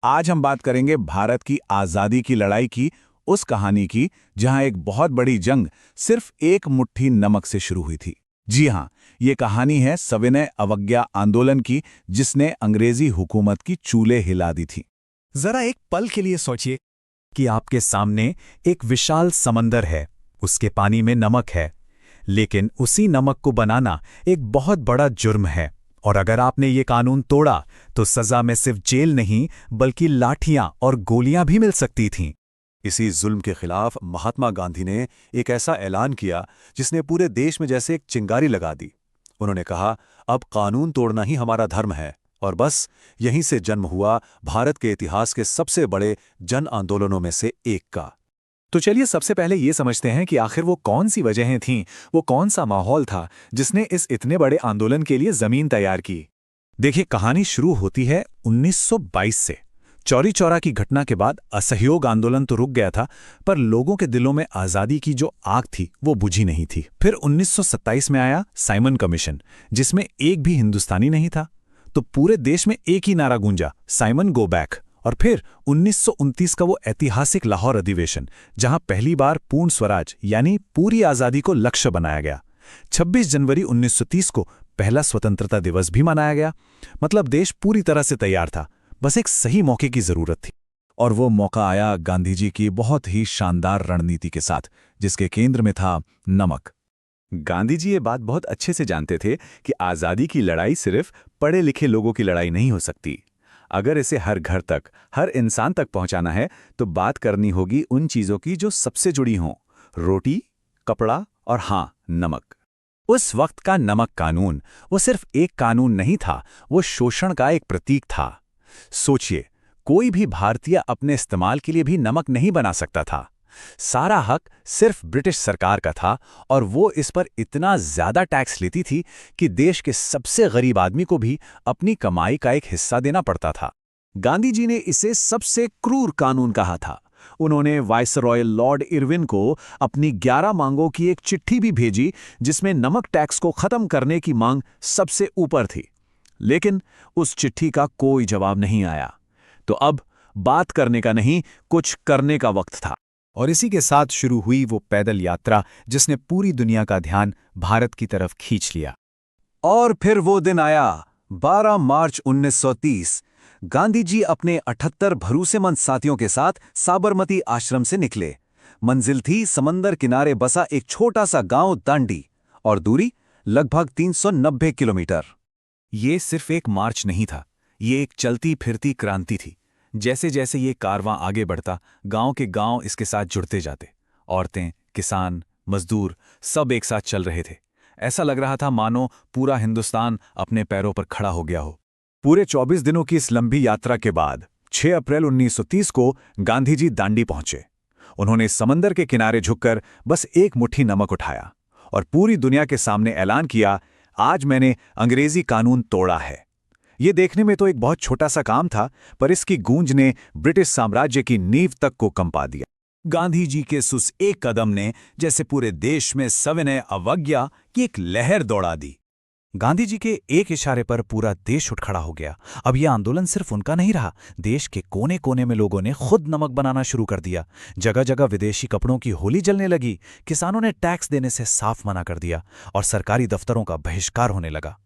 आज हम बात करेंगे भारत की आज़ादी की लड़ाई की, उस कहानी की जहां एक बहुत बड़ी जंग सिर्फ एक मुट्ठी नमक से शुरू हुई थी। जी हां, ये कहानी है सविनय अवज्ञा आंदोलन की, जिसने अंग्रेजी हुकूमत की चूल्हे हिला दी थी। जरा एक पल के लिए सोचिए कि आपके सामने एक विशाल समंदर है, उसके पानी में नमक है, लेकिन उसी नमक को बनाना एक बहुत बड़ा जुर्म है। और अगर आपने ये कानून तोड़ा तो सजा में सिर्फ जेल नहीं बल्कि लाठियां और गोलियां भी मिल सकती थीं। इसी जुल्म के खिलाफ महात्मा गांधी ने एक ऐसा ऐलान किया जिसने पूरे देश में जैसे एक चिंगारी लगा दी। उन्होंने कहा, अब कानून तोड़ना ही हमारा धर्म है। और बस यहीं से जन्म हुआ भारत के इतिहास के सबसे बड़े जन आंदोलनों में से एक का। तो चलिए सबसे पहले ये समझते हैं कि आखिर वो कौन सी वजहें थीं, वो कौन सा माहौल था जिसने इस इतने बड़े आंदोलन के लिए जमीन तैयार की। देखिए, कहानी शुरू होती है 1922 से। चौरी चौरा की घटना के बाद असहयोग आंदोलन तो रुक गया था, पर लोगों के दिलों में आज़ादी की जो आग थी वो बुझी नहीं थी। फिर 1927 में आया साइमन कमीशन, जिसमें एक भी हिंदुस्तानी नहीं था, तो पूरे देश में एक ही नारा गूंजा, साइमन गो बैक। और फिर 1929 का वो ऐतिहासिक लाहौर अधिवेशन, जहां पहली बार पूर्ण स्वराज यानी पूरी आज़ादी को लक्ष्य बनाया गया। 26 जनवरी 1930 को पहला स्वतंत्रता दिवस भी मनाया गया। मतलब देश पूरी तरह से तैयार था, बस एक सही मौके की जरूरत थी। और वो मौका आया गांधी जी की बहुत ही शानदार रणनीति के साथ, जिसके केंद्र में था नमक। गांधी जी ये बात बहुत अच्छे से जानते थे कि आज़ादी की लड़ाई सिर्फ पढ़े लिखे लोगों की लड़ाई नहीं हो सकती। अगर इसे हर घर तक, हर इंसान तक पहुंचाना है तो बात करनी होगी उन चीज़ों की जो सबसे जुड़ी हों: रोटी, कपड़ा और हाँ, नमक। उस वक्त का नमक कानून वो सिर्फ एक कानून नहीं था, वो शोषण का एक प्रतीक था। सोचिए, कोई भी भारतीय अपने इस्तेमाल के लिए भी नमक नहीं बना सकता था। सारा हक सिर्फ ब्रिटिश सरकार का था, और वो इस पर इतना ज्यादा टैक्स लेती थी कि देश के सबसे गरीब आदमी को भी अपनी कमाई का एक हिस्सा देना पड़ता था। गांधी जी ने इसे सबसे क्रूर कानून कहा था। उन्होंने वाइसरॉय लॉर्ड इरविन को अपनी 11 मांगों की एक चिट्ठी भी भेजी, जिसमें नमक टैक्स को खत्म करने की मांग सबसे ऊपर थी। लेकिन उस चिट्ठी का कोई जवाब नहीं आया। तो अब बात करने का नहीं, कुछ करने का वक्त था। और इसी के साथ शुरू हुई वो पैदल यात्रा जिसने पूरी दुनिया का ध्यान भारत की तरफ खींच लिया। और फिर वो दिन आया, 12 मार्च 1930। गांधी जी अपने 78 भरोसेमंद साथियों के साथ साबरमती आश्रम से निकले। मंजिल थी समंदर किनारे बसा एक छोटा सा गांव दांडी, और दूरी लगभग 390 किलोमीटर। ये सिर्फ एक मार्च नहीं था, ये एक चलती फिरती क्रांति थी। जैसे जैसे ये कारवां आगे बढ़ता, गांव के गांव इसके साथ जुड़ते जाते। औरतें, किसान, मजदूर सब एक साथ चल रहे थे। ऐसा लग रहा था मानो पूरा हिंदुस्तान अपने पैरों पर खड़ा हो गया हो। पूरे 24 दिनों की इस लंबी यात्रा के बाद 6 अप्रैल 1930 को गांधी जी दांडी पहुंचे। उन्होंने समंदर के किनारे झुककर बस एक मुट्ठी नमक उठाया और पूरी दुनिया के सामने ऐलान किया, आज मैंने अंग्रेजी कानून तोड़ा है। ये देखने में तो एक बहुत छोटा सा काम था, पर इसकी गूंज ने ब्रिटिश साम्राज्य की नींव तक को कंपा दिया। गांधी जी के उस एक कदम ने जैसे पूरे देश में सविनय अवज्ञा की एक लहर दौड़ा दी। गांधी जी के एक इशारे पर पूरा देश उठ खड़ा हो गया। अब यह आंदोलन सिर्फ उनका नहीं रहा, देश के कोने कोने में लोगों ने खुद नमक बनाना शुरू कर दिया। जगह जगह विदेशी कपड़ों की होली जलने लगी, किसानों ने टैक्स देने से साफ मना कर दिया, और सरकारी दफ्तरों का बहिष्कार होने लगा।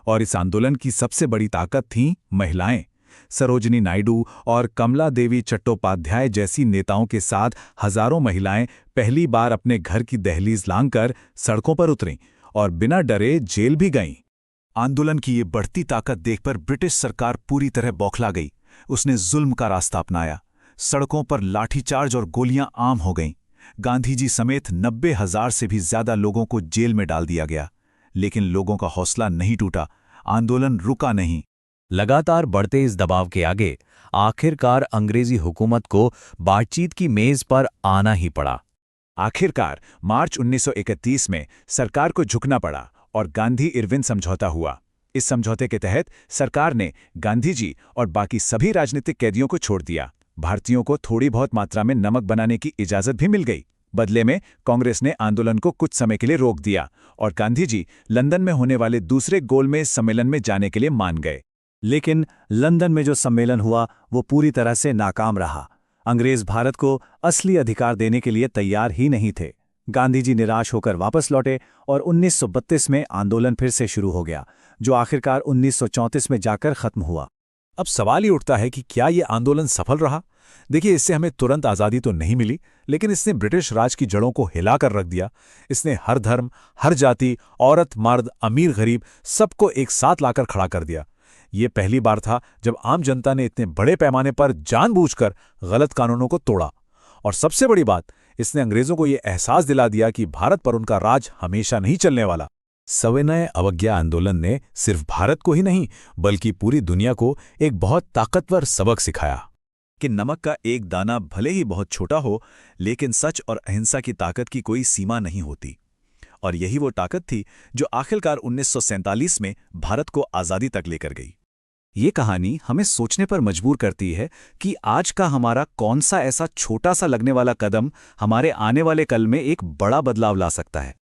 और इस आंदोलन की सबसे बड़ी ताकत थीं महिलाएं। सरोजिनी नायडू और कमला देवी चट्टोपाध्याय जैसी नेताओं के साथ हजारों महिलाएं पहली बार अपने घर की दहलीज लांघकर सड़कों पर उतरीं और बिना डरे जेल भी गईं। आंदोलन की ये बढ़ती ताकत देखकर ब्रिटिश सरकार पूरी तरह बौखला गई। उसने जुल्म का रास्ता अपनाया। सड़कों पर लाठीचार्ज और गोलियां आम हो गईं। गांधी जी समेत 90,000 से भी ज्यादा लोगों को जेल में डाल दिया गया। लेकिन लोगों का हौसला नहीं टूटा, आंदोलन रुका नहीं। लगातार बढ़ते इस दबाव के आगे आखिरकार अंग्रेजी हुकूमत को बातचीत की मेज पर आना ही पड़ा। आखिरकार मार्च 1931 में सरकार को झुकना पड़ा और गांधी-इरविन समझौता हुआ। इस समझौते के तहत सरकार ने गांधी जी और बाकी सभी राजनीतिक कैदियों को छोड़ दिया। भारतीयों को थोड़ी बहुत मात्रा में नमक बनाने की इजाजत भी मिल गई। बदले में कांग्रेस ने आंदोलन को कुछ समय के लिए रोक दिया और गांधी जी लंदन में होने वाले दूसरे गोलमेज सम्मेलन में जाने के लिए मान गए। लेकिन लंदन में जो सम्मेलन हुआ वो पूरी तरह से नाकाम रहा। अंग्रेज भारत को असली अधिकार देने के लिए तैयार ही नहीं थे। गांधी जी निराश होकर वापस लौटे और 1932 में आंदोलन फिर से शुरू हो गया, जो आखिरकार 1934 में जाकर खत्म हुआ। अब सवाल ये उठता है कि क्या ये आंदोलन सफल रहा? देखिए, इससे हमें तुरंत आज़ादी तो नहीं मिली, लेकिन इसने ब्रिटिश राज की जड़ों को हिलाकर रख दिया। इसने हर धर्म, हर जाति, औरत, मर्द, अमीर, गरीब सबको एक साथ लाकर खड़ा कर दिया। ये पहली बार था जब आम जनता ने इतने बड़े पैमाने पर जानबूझकर गलत कानूनों को तोड़ा। और सबसे बड़ी बात, इसने अंग्रेजों को ये एहसास दिला दिया कि भारत पर उनका राज हमेशा नहीं चलने वाला। सविनय अवज्ञा आंदोलन ने सिर्फ भारत को ही नहीं बल्कि पूरी दुनिया को एक बहुत ताकतवर सबक सिखाया कि नमक का एक दाना भले ही बहुत छोटा हो, लेकिन सच और अहिंसा की ताकत की कोई सीमा नहीं होती। और यही वो ताकत थी जो आखिरकार 1947 में भारत को आज़ादी तक लेकर गई। ये कहानी हमें सोचने पर मजबूर करती है कि आज का हमारा कौन सा ऐसा छोटा सा लगने वाला कदम हमारे आने वाले कल में एक बड़ा बदलाव ला सकता है।